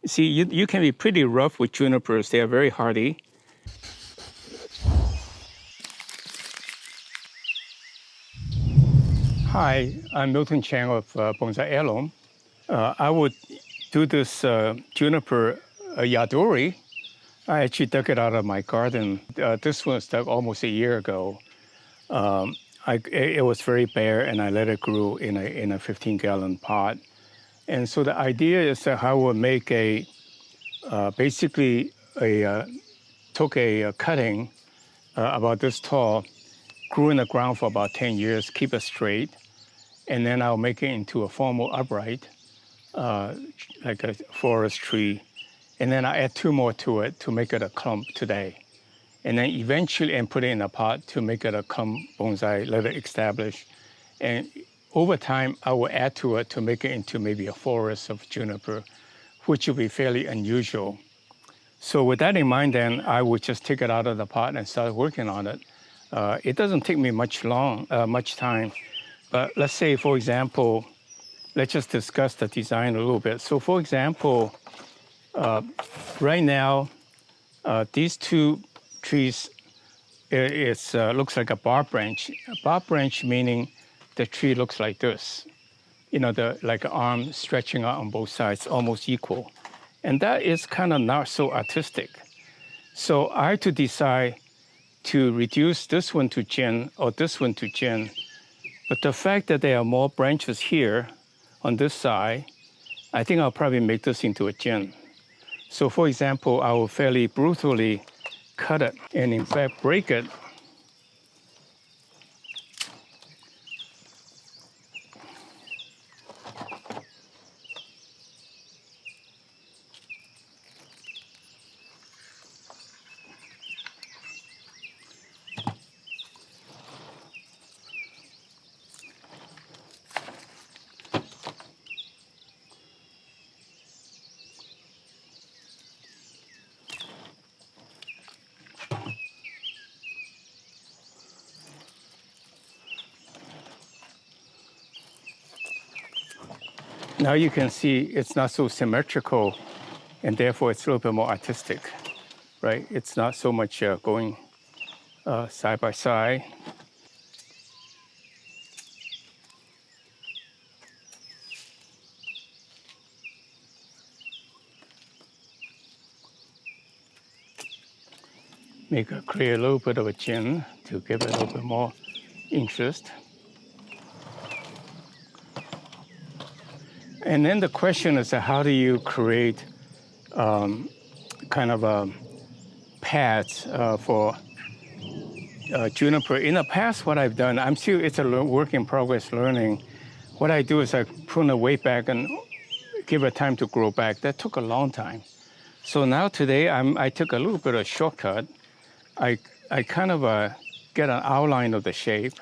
See, you can be pretty rough with junipers. They are very hardy. Hi, I'm miltonchang of Bonsaiheirloom. I would do this juniper yadori. I actually dug it out of my garden. This one was dug almost a year ago. It was very bare, and I let it grow in a 15-gallon pot. And so the idea is that I would make basically took a cutting about this tall, grew in the ground for about 10 years, keep it straight, and then I'll make it into a formal upright, like a forest tree. And then I add 2 more to it to make it a clump today. And then eventually, and put it in a pot to make it a clump bonsai, let it establish. And over time, I will add to it to make it into maybe a forest of juniper, which will be fairly unusual. So with that in mind, then I would just take it out of the pot and start working on it. It doesn't take me much time. But let's say, for example, let's just discuss the design a little bit. So for example, right now, these 2 trees, it looks like a bark branch. A bark branch meaning the tree looks like this. You know, like an arm stretching out on both sides, almost equal. And that is kind of not so artistic. So I had to decide to reduce this one to Jin or this one to Jin. But the fact that there are more branches here on this side, I think I'll probably make this into a Jin. So for example, I will fairly brutally cut it and in fact break it. Now you can see it's not so symmetrical, and therefore it's a little bit more artistic, right? It's not so much going side by side. Create a little bit of a chin to give it a little bit more interest. And then the question is, how do you create kind of paths for juniper? In the past, what I've done, it's a work in progress learning. What I do is I prune the weight back and give it time to grow back. That took a long time. So now today, I took a little bit of shortcut. I kind of get an outline of the shape.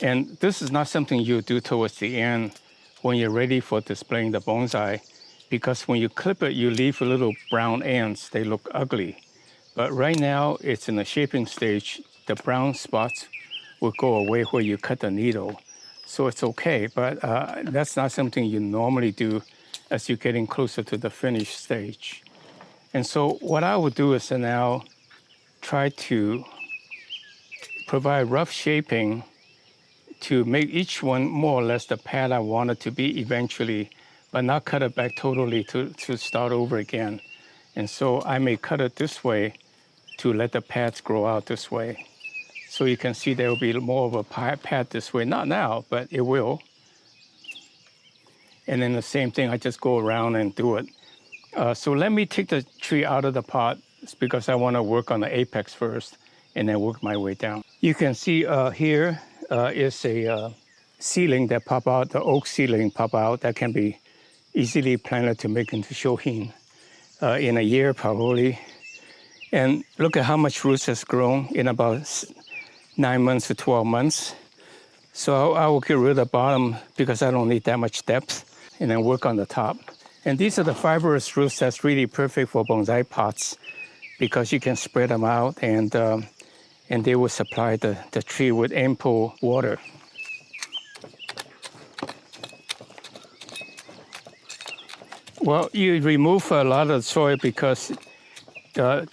And this is not something you do towards the end when you're ready for displaying the bonsai, because when you clip it, you leave a little brown ends. They look ugly. But right now, it's in the shaping stage. The brown spots will go away where you cut the needle. So it's okay, but that's not something you normally do as you're getting closer to the finished stage. And so what I would do is now try to provide rough shaping to make each one more or less the pad I want it to be eventually, but not cut it back totally to start over again. And so I may cut it this way to let the pads grow out this way. So you can see there will be more of a pad this way. Not now, but it will. And then the same thing, I just go around and do it. So let me take the tree out of the pot because I want to work on the apex first and then work my way down. You can see here is a seedling that pop out, the oak seedling pop out that can be easily planted to make into shohin in a year probably. And look at how much roots has grown in about 9 months to 12 months. So I will get rid of the bottom because I don't need that much depth, and then work on the top. And these are the fibrous roots that's really perfect for bonsai pots because you can spread them out and they will supply the tree with ample water. Well, you remove a lot of soil because the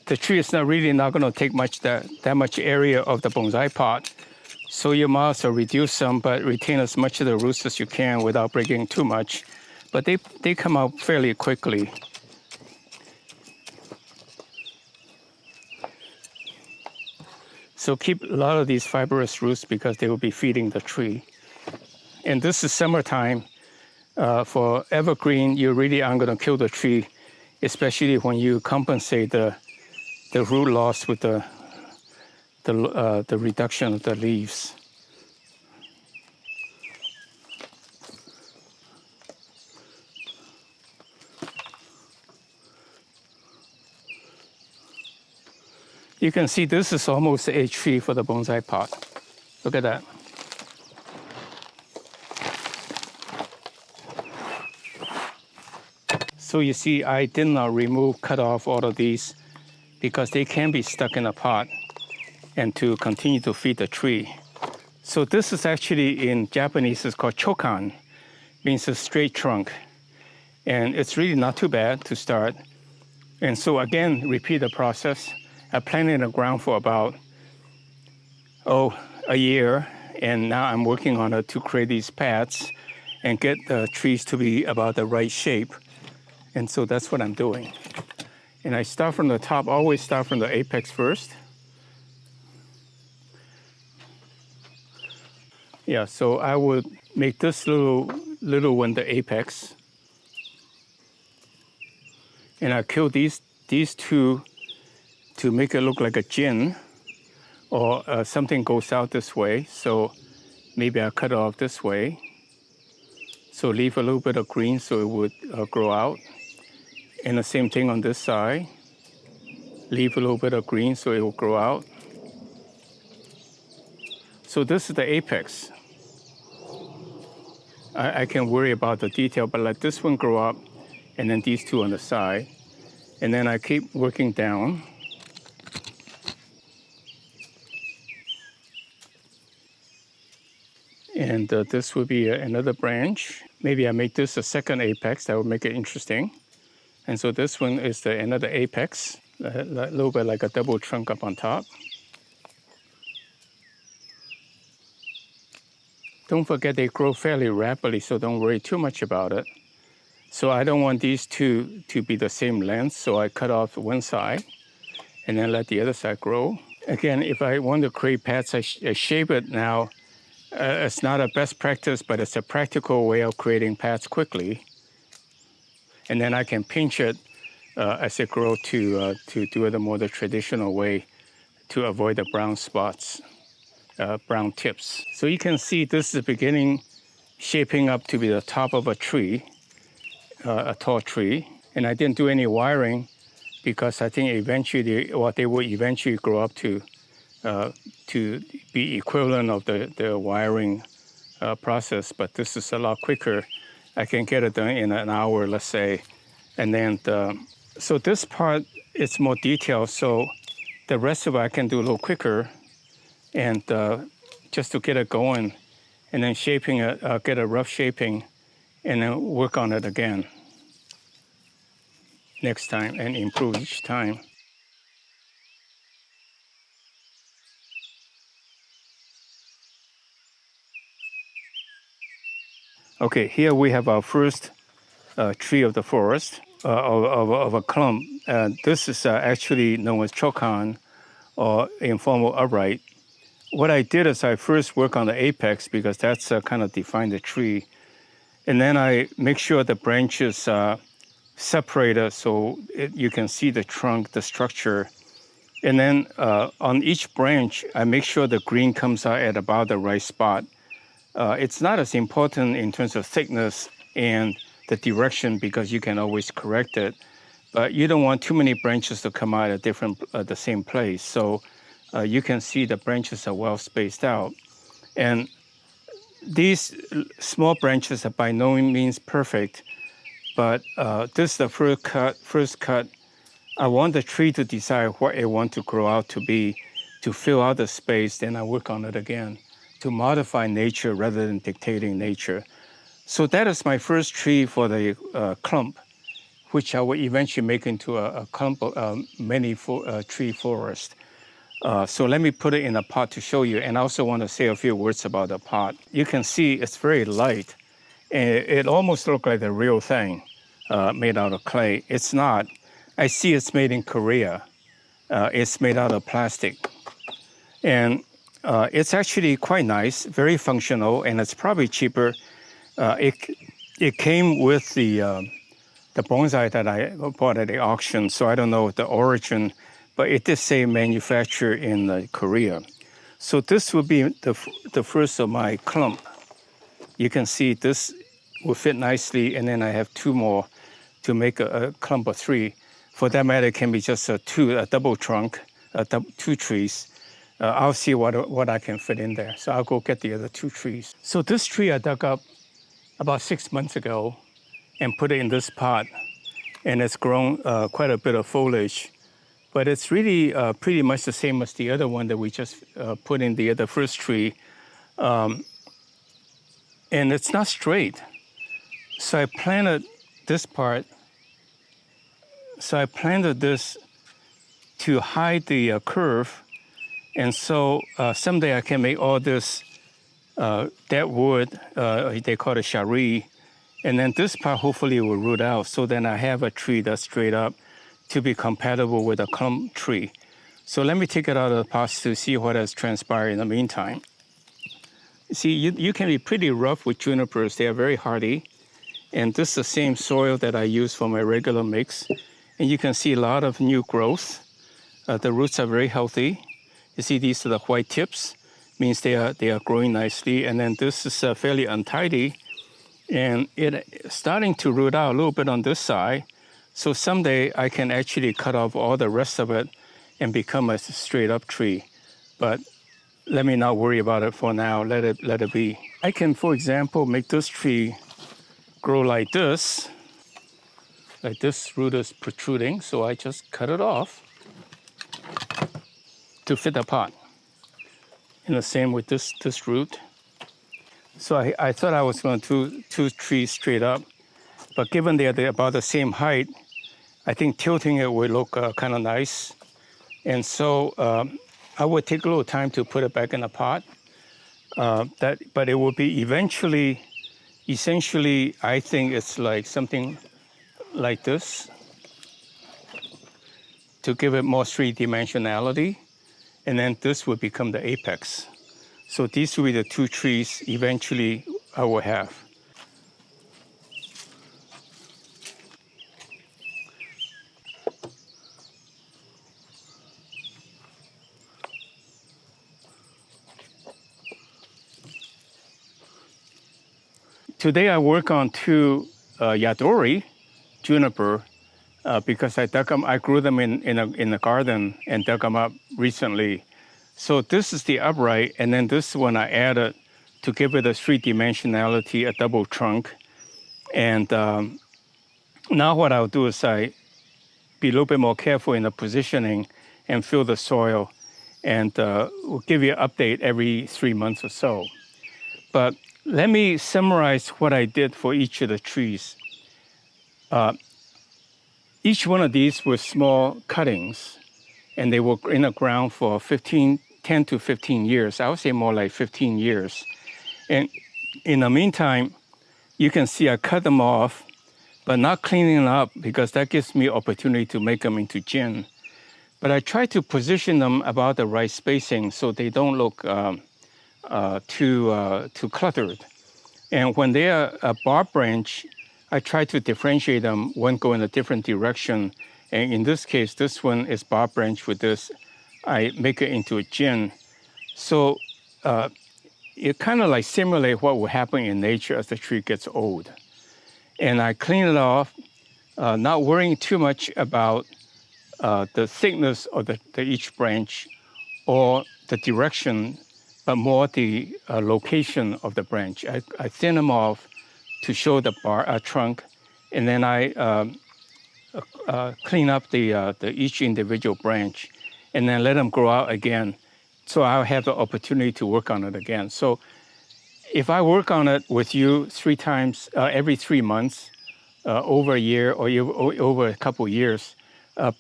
tree is not going to take that much area of the bonsai pot. So you might also reduce some, but retain as much of the roots as you can without breaking too much. But they come out fairly quickly. So keep a lot of these fibrous roots because they will be feeding the tree. And this is summertime. For evergreen, you really aren't going to kill the tree, especially when you compensate the root loss with the reduction of the leaves. You can see this is almost a tree for the bonsai pot. Look at that. So you see, I did not cut off all of these because they can be stuck in a pot and to continue to feed the tree. So this is actually, in Japanese, it's called chokan, means a straight trunk. And it's really not too bad to start. And so again, repeat the process. I planted in the ground for about, a year. And now I'm working on it to create these pads and get the trees to be about the right shape. And so that's what I'm doing. And I start from the top, always start from the apex first. Yeah, so I would make this little one the apex. And I kill these two to make it look like a gin, or something goes out this way. So maybe I cut it off this way. So leave a little bit of green so it would grow out. And the same thing on this side. Leave a little bit of green so it will grow out. So this is the apex. I can worry about the detail, but let this one grow up, and then these two on the side. And then I keep working down. And this would be another branch. Maybe I make this a second apex. That would make it interesting. And so this one is another apex, a little bit like a double trunk up on top. Don't forget they grow fairly rapidly, so don't worry too much about it. So I don't want these two to be the same length, so I cut off one side and then let the other side grow. Again, if I want to create pads, I shape it now. It's not a best practice, but it's a practical way of creating pads quickly. And then I can pinch it as it grows to do it the traditional way to avoid the brown spots, brown tips. So you can see this is the beginning shaping up to be the top of a tree, a tall tree. And I didn't do any wiring because I think eventually, they will eventually grow up to be equivalent of the wiring process. But this is a lot quicker. I can get it done in an hour, let's say. And then, so this part is more detailed. So the rest of it I can do a little quicker. And just to get it going. And then shaping it, get a rough shaping. And then work on it again next time and improve each time. Okay, here we have our first tree of the forest, of a clump. This is actually known as chokan, or informal upright. What I did is I first work on the apex because that's kind of define the tree. And then I make sure the branches are separated so you can see the trunk, the structure. And then on each branch, I make sure the green comes out at about the right spot. It's not as important in terms of thickness and the direction because you can always correct it. But you don't want too many branches to come out at the same place. So you can see the branches are well spaced out. And these small branches are by no means perfect, but this is the first cut. I want the tree to decide what it wants to grow out to be, to fill out the space, then I work on it again, to modify nature rather than dictating nature. So that is my first tree for the clump, which I will eventually make into a clump of tree forest. So let me put it in a pot to show you. And I also want to say a few words about the pot. You can see it's very light. And it almost looks like the real thing made out of clay. It's not. I see it's made in Korea. It's made out of plastic. And it's actually quite nice, very functional, and it's probably cheaper. It came with the bonsai that I bought at the auction, so I don't know the origin, but it did say manufactured in Korea. So this will be the first of my clump. You can see this will fit nicely, and then I have two more to make a clump of three. For that matter, it can be just a double trunk, two trees. I'll see what I can fit in there. So I'll go get the other two trees. So this tree I dug up about 6 months ago and put it in this pot. And it's grown quite a bit of foliage. But it's really pretty much the same as the other one that we just put in the first tree. And it's not straight. So I planted this part. So I planted this to hide the curve. And so someday I can make all this dead wood, they call it shari. And then this part hopefully will root out. So then I have a tree that's straight up to be compatible with a clump tree. So let me take it out of the pot to see what has transpired in the meantime. See, you can be pretty rough with junipers. They are very hardy. And this is the same soil that I use for my regular mix. And you can see a lot of new growth. The roots are very healthy. You see these are the white tips, means they are growing nicely. And then this is fairly untidy. And it's starting to root out a little bit on this side. So someday I can actually cut off all the rest of it and become a straight up tree. But let me not worry about it for now, let it be. I can, for example, make this tree grow like this root is protruding, so I just cut it off to fit the pot. And the same with this root. So I thought I was going to two trees straight up, but given they're about the same height, I think tilting it would look kind of nice. And so I would take a little time to put it back in the pot. But it will be essentially, I think it's like something like this to give it more three-dimensionality. And then this will become the apex. So these will be the two trees eventually I will have. Today I work on two Yadori juniper because I grew them in a garden and dug them up recently. So this is the upright, and then this one I added to give it a three-dimensionality, a double trunk. And now what I'll do is I be a little bit more careful in the positioning and fill the soil, and we'll give you an update every 3 months or so. But let me summarize what I did for each of the trees. Each one of these were small cuttings, and they were in the ground for 10 to 15 years. I would say more like 15 years. And in the meantime, you can see I cut them off, but not cleaning them up because that gives me opportunity to make them into gin. But I try to position them about the right spacing so they don't look too cluttered. And when they are a barb branch, I try to differentiate them, one go in a different direction. And in this case, this one is barb branch with this. I make it into a gin. So it kind of like simulate what will happen in nature as the tree gets old. And I clean it off, not worrying too much about the thickness of each branch or the direction, but more the location of the branch. I thin them off to show the trunk, and then I clean up each individual branch, and then let them grow out again. So I'll have the opportunity to work on it again. So if I work on it with you 3 times every 3 months, over a year or over a couple of years,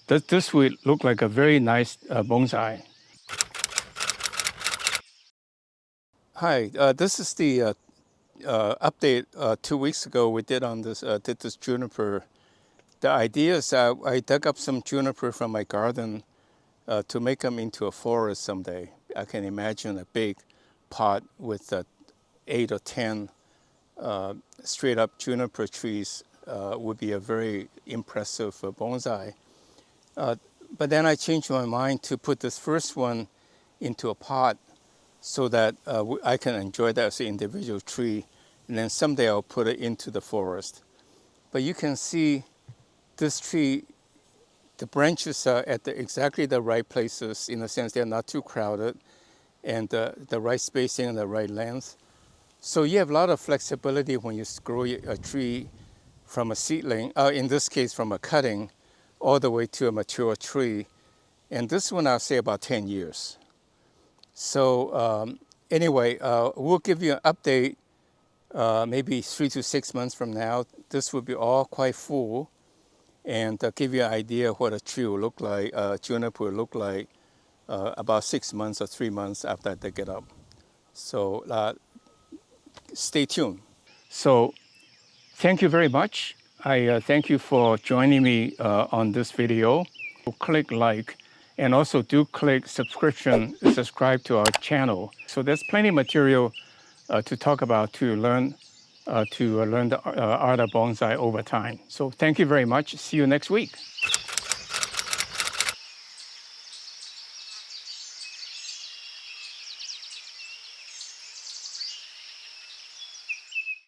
this will look like a very nice bonsai. Hi, this is the update 2 weeks ago we did on this juniper. The idea is that I dug up some juniper from my garden to make them into a forest someday. I can imagine a big pot with 8 or 10 straight up juniper trees would be a very impressive bonsai. But then I changed my mind to put this first one into a pot so that I can enjoy that as an individual tree. And then someday I'll put it into the forest. But you can see this tree, the branches are at exactly the right places, in a sense they're not too crowded, and the right spacing and the right length. So you have a lot of flexibility when you grow a tree from a seedling, in this case from a cutting, all the way to a mature tree. And this one I'll say about 10 years. So anyway, we'll give you an update maybe 3 to 6 months from now. This will be all quite full, and give you an idea what a tree will look like, juniper will look like about 6 months or 3 months after they get up. So stay tuned. So thank you very much. I thank you for joining me on this video. Click like, and also do click subscribe to our channel. So there's plenty of material to talk about to learn the art of bonsai over time. So thank you very much. See you next week.